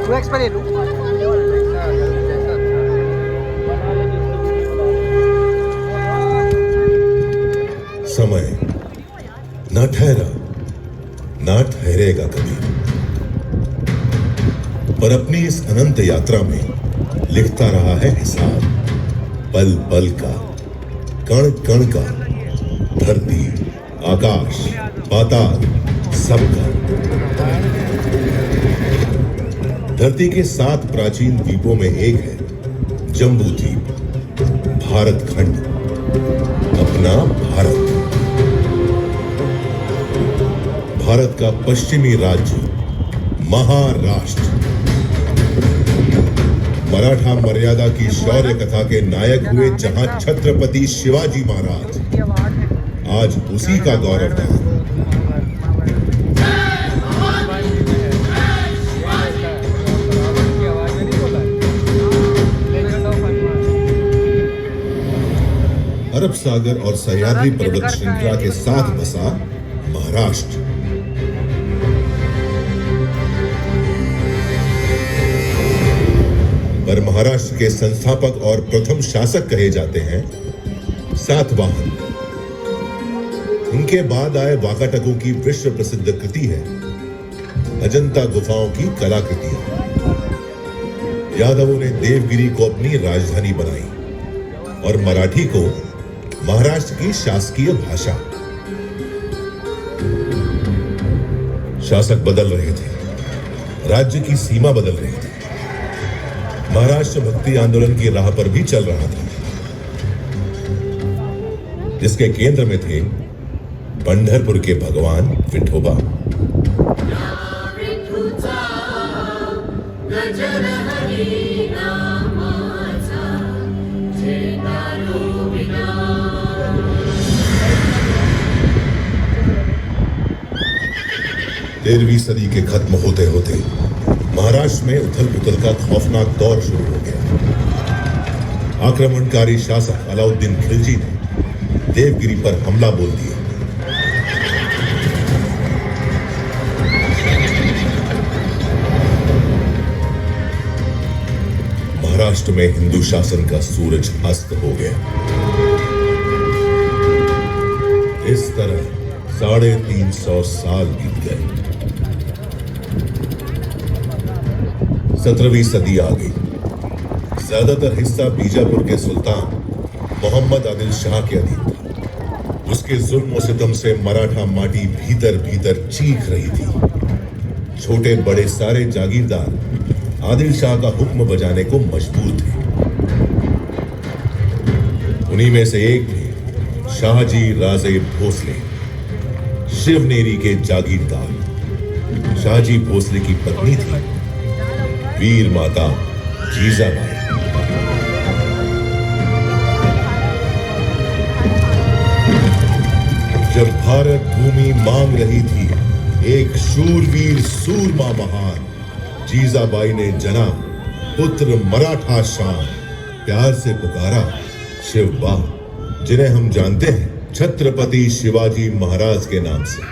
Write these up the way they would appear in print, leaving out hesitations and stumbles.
To x पर ले लूँ। समय ना ठहरा ना ठहरेगा कभी, पर अपनी इस अनंत यात्रा में लिखता रहा है हिसाब पल पल का, कण कण का, धरती आकाश पाताल सबका। धरती के 7 प्राचीन द्वीपों में एक है जम्बू द्वीप, भारत खंड, अपना भारत। भारत का पश्चिमी राज्य महाराष्ट्र, मराठा मर्यादा की शौर्य कथा के नायक हुए जहां छत्रपति शिवाजी महाराज, आज उसी का गौरवगान। अरब सागर और सह्याद्री पर्वत श्रृंखला के साथ बसा महाराष्ट्र। पर महाराष्ट्र के संस्थापक और प्रथम शासक कहे जाते हैं सातवाहन। उनके बाद आए वाकाटकों की विश्व प्रसिद्ध कृति है अजंता गुफाओं की कलाकृतियां। यादवों ने देवगिरी को अपनी राजधानी बनाई और मराठी को महाराष्ट्र की शासकीय भाषा। शासक बदल रहे थे, राज्य की सीमा बदल रही थी। महाराष्ट्र भक्ति आंदोलन की राह पर भी चल रहा था, जिसके केंद्र में थे पंढरपुर के भगवान विठोबा। तेरहवीं सदी के खत्म होते होते महाराष्ट्र में उथल पुथल का खौफनाक दौर शुरू हो गया। आक्रमणकारी शासक अलाउद्दीन खिलजी ने देवगिरी पर हमला बोल दिया। महाराष्ट्र में हिंदू शासन का सूरज अस्त हो गया। इस तरह 350 साल बीत गए। 17वीं सदी आ गई। ज्यादातर हिस्सा बीजापुर के सुल्तान मोहम्मद आदिल शाह के अधीन था। उसके जुल्म और सितम से मराठा माटी भीतर भीतर चीख रही थी। छोटे बड़े सारे जागीरदार आदिल शाह का हुक्म बजाने को मजबूर थे। उन्हीं में से एक थे शाहजी राजे भोसले, शिवनेरी के जागीरदार। शाहजी भोसले की पत्नी थी वीर माता जीजाबाई। जब भारत भूमि मांग रही थी एक शूरवीर सूरमा महान, जीजाबाई ने जना पुत्र मराठा शान प्यार से पुकारा शिवबा, जिन्हें हम जानते हैं छत्रपति शिवाजी महाराज के नाम से।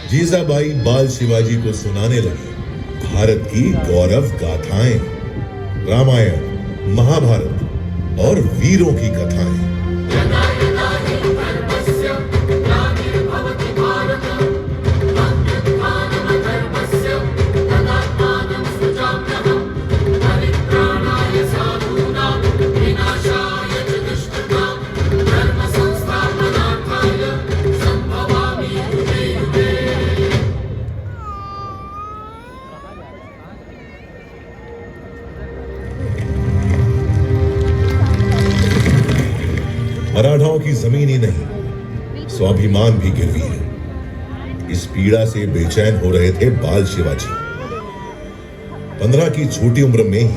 जीजाबाई बाल शिवाजी को सुनाने लगी भारत की गौरव गाथाएं, रामायण महाभारत और वीरों की कथाएं। मराठाओं की जमीन ही नहीं, स्वाभिमान भी गिरवी है। इस पीड़ा से बेचैन हो रहे थे बाल शिवाजी। 15 की छोटी उम्र में ही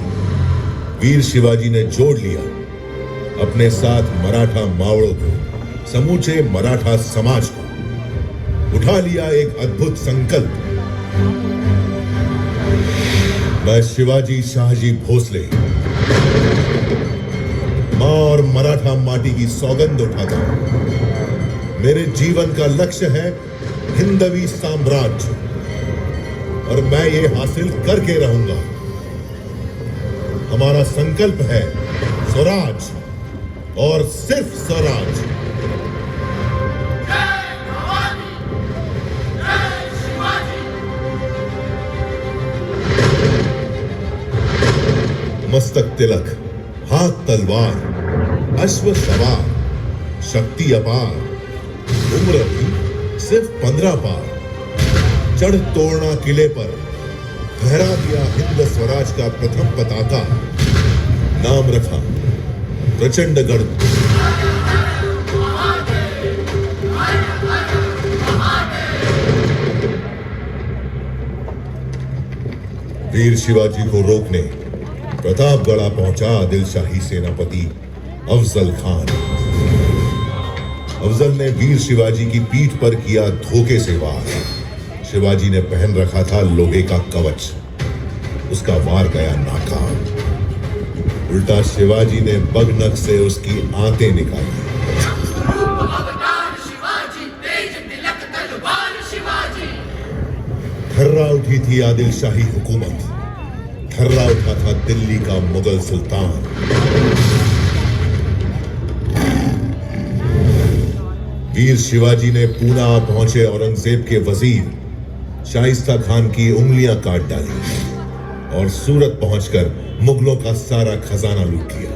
वीर शिवाजी ने जोड़ लिया अपने साथ मराठा मावड़ों को, समूचे मराठा समाज को। उठा लिया एक अद्भुत संकल्प, मैं शिवाजी शाहजी भोसले मां और मराठा माटी की सौगंध उठाता हूं। मेरे जीवन का लक्ष्य है हिंदवी साम्राज्य, और मैं ये हासिल करके रहूंगा। हमारा संकल्प है स्वराज और सिर्फ स्वराज। मस्तक तिलक, हाथ तलवार, अश्व सवार, शक्ति अपार, उम्र भी सिर्फ 15 पार। चढ़ तोड़ना किले पर, फहरा दिया हिंद स्वराज का प्रथम पताका। नाम रखा प्रचंडगढ़। वीर शिवाजी को रोकने प्रतापगढ़ पहुंचा आदिल शाही सेनापति अफजल खान। अफजल ने वीर शिवाजी की पीठ पर किया धोखे से वार। शिवाजी ने पहन रखा था लोहे का कवच, उसका वार गया नाकाम। उल्टा शिवाजी ने बगनक से उसकी आंतें निकाली। थर्रा उठी थी आदिल शाही हुकूमत, थर्रा उठा था दिल्ली का मुगल सुल्तान। वीर शिवाजी ने पूना पहुंचे औरंगजेब के वजीर शाइस्ता खान की उंगलियां काट डाली और सूरत पहुंचकर मुगलों का सारा खजाना लूट लिया।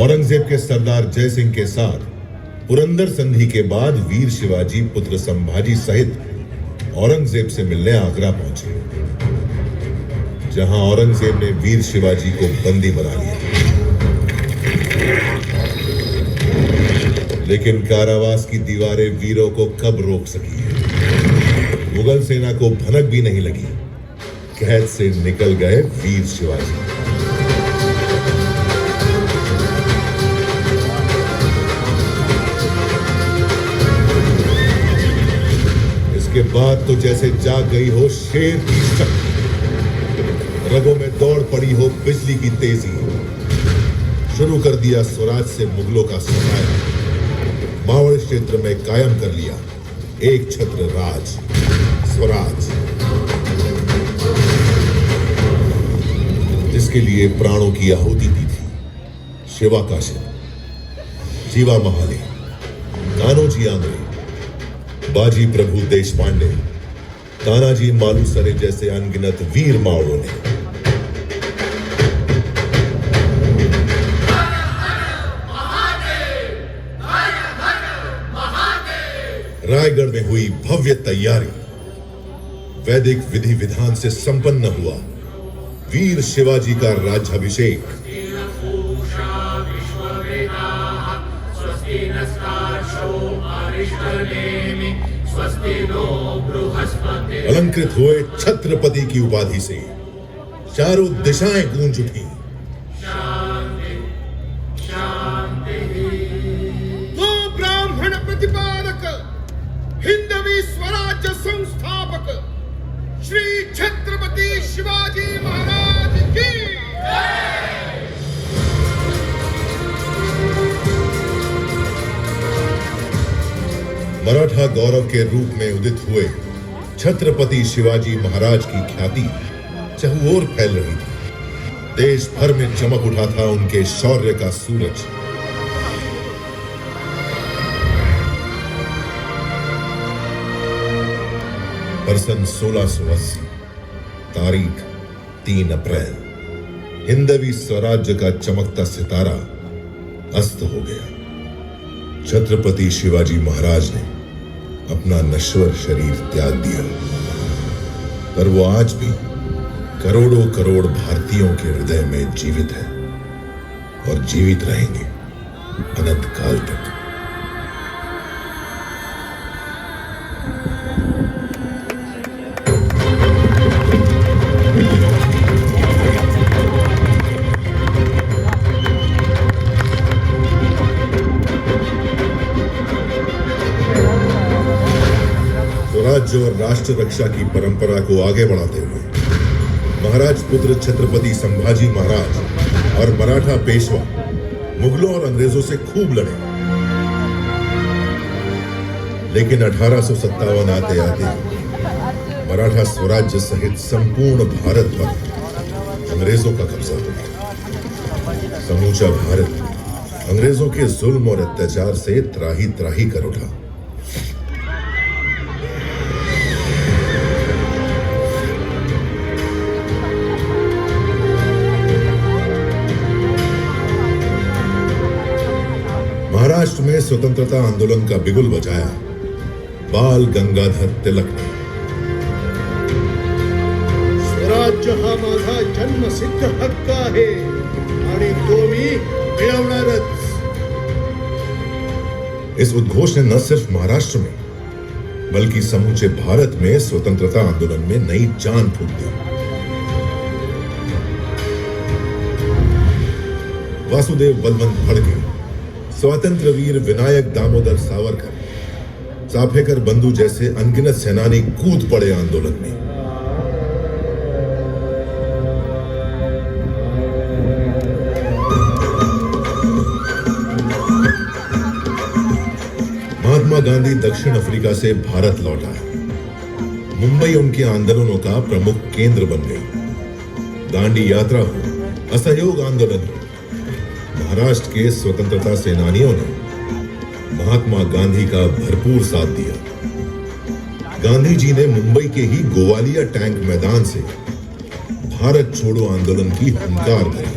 औरंगजेब के सरदार जय सिंह के साथ पुरंदर संधि के बाद वीर शिवाजी पुत्र संभाजी सहित औरंगजेब से मिलने आगरा पहुंचे, जहां औरंगजेब ने वीर शिवाजी को बंदी बना लिया। लेकिन कारावास की दीवारें वीरों को कब रोक सकी है। मुगल सेना को भनक भी नहीं लगी, कैद से निकल गए वीर शिवाजी। इसके बाद तो जैसे जाग गई हो शेर की शक्ति, रगों में दौड़ पड़ी हो बिजली की तेजी। शुरू कर दिया स्वराज से मुगलों का सफाया, मावड़ क्षेत्र में कायम कर लिया एक छत्र राज, स्वराज, जिसके लिए प्राणों की आहुति दी थी शिवा काशिप, जीवा महाले, कान्होजी आंग्रे, बाजी प्रभु देशपांडे, तानाजी मालुसरे जैसे अनगिनत वीर मावड़ों ने। रायगढ़ में हुई भव्य तैयारी, वैदिक विधि विधान से संपन्न हुआ वीर शिवाजी का राज्याभिषेक। अलंकृत हुए छत्रपति की उपाधि से चारों दिशाएं गूंज उठी। तो ब्राह्मण प्रतिपादक, हिंदवी स्वराज्य संस्थापक श्री छत्रपति शिवाजी महाराज की मराठा गौरव के रूप में उदित हुए छत्रपति शिवाजी महाराज की ख्याति चहुओर फैल रही थी। देश भर में चमक उठा था उनके शौर्य का सूरज। पर सन 1680, तारीख 3 अप्रैल, हिंदवी स्वराज्य का चमकता सितारा अस्त हो गया। छत्रपति शिवाजी महाराज ने अपना नश्वर शरीर त्याग दिया, पर वो आज भी करोड़ों करोड़ भारतीयों के हृदय में जीवित है और जीवित रहेंगे अनंत काल तक। स्वराज्य और राष्ट्र रक्षा की परंपरा को आगे बढ़ाते हुए महाराज पुत्र छत्रपति संभाजी महाराज और मराठा पेशवा मुगलों और अंग्रेजों से खूब लड़े, लेकिन 1857 आते आते मराठा स्वराज्य सहित संपूर्ण भारत पर अंग्रेजों का कब्जा हो गया। समूचा भारत अंग्रेजों के जुल्म और अत्याचार से त्राही त्राही कर उठा। महाराष्ट्र में स्वतंत्रता आंदोलन का बिगुल बजाया बाल गंगाधर तिलक ने। स्वराज्य हा माझा जन्मसिद्ध हक्क आहे आणि तो मी मिळवणारच। इस उद्घोष ने न सिर्फ महाराष्ट्र में बल्कि समूचे भारत में स्वतंत्रता आंदोलन में नई जान फूंक दी। वासुदेव बलवंत फड़के, स्वतंत्र वीर विनायक दामोदर सावरकर, चाफेकर बंधु जैसे अनगिनत सेनानी कूद पड़े आंदोलन में। महात्मा गांधी दक्षिण अफ्रीका से भारत लौटा। मुंबई उनके आंदोलनों का प्रमुख केंद्र बन गई। दांडी यात्रा हो, असहयोग आंदोलन हो, महाराष्ट्र के स्वतंत्रता सेनानियों ने महात्मा गांधी का भरपूर साथ दिया। गांधी जी ने मुंबई के ही गोवालिया टैंक मैदान से भारत छोड़ो आंदोलन की हुंकार भरी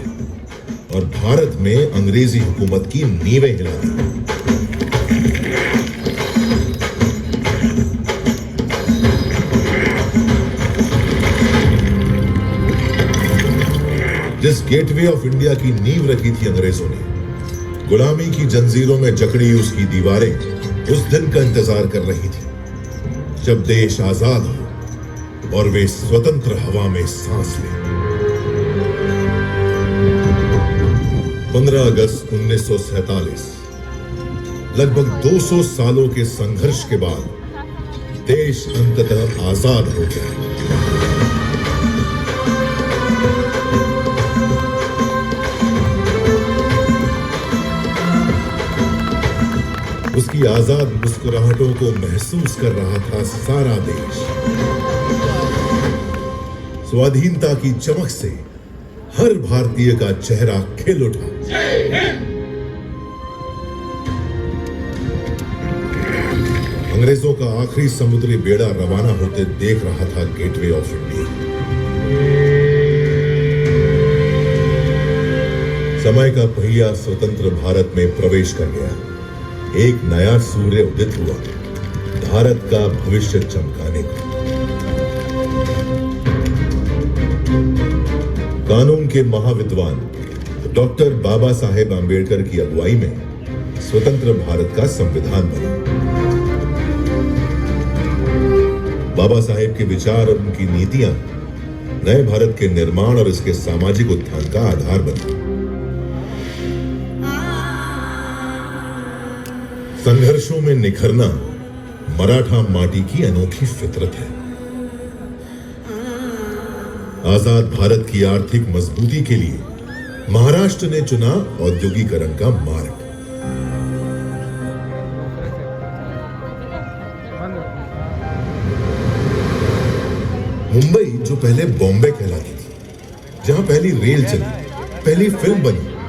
और भारत में अंग्रेजी हुकूमत की नींवें हिला दी। जिस गेटवे ऑफ इंडिया की नींव रखी थी अंग्रेजों ने, गुलामी की जंजीरों में जकड़ी उसकी दीवारें उस दिन का इंतजार कर रही थी जब देश आजाद हो और वे स्वतंत्र हवा में सांस लें। 15 अगस्त 1947, लगभग 200 सालों के संघर्ष के बाद देश अंततः आजाद हो गया। उसकी आजाद मुस्कुराहटों को महसूस कर रहा था सारा देश। स्वाधीनता की चमक से हर भारतीय का चेहरा खिल उठा। अंग्रेजों का आखिरी समुद्री बेड़ा रवाना होते देख रहा था गेटवे ऑफ इंडिया। समय का पहिया स्वतंत्र भारत में प्रवेश कर गया। एक नया सूर्य उदित हुआ, भारत का भविष्य चमकाने को। कानून के महाविद्वान डॉक्टर बाबा साहेब आंबेडकर की अगुवाई में स्वतंत्र भारत का संविधान बना। बाबा साहेब के विचार और उनकी नीतियां नए भारत के निर्माण और इसके सामाजिक उत्थान का आधार बनी। संघर्षों में निखरना मराठा माटी की अनोखी फितरत है। आजाद भारत की आर्थिक मजबूती के लिए महाराष्ट्र ने चुना औद्योगिकरण का मार्ग। मुंबई जो पहले बॉम्बे कहलाती थी, जहां पहली रेल चली, पहली फिल्म बनी,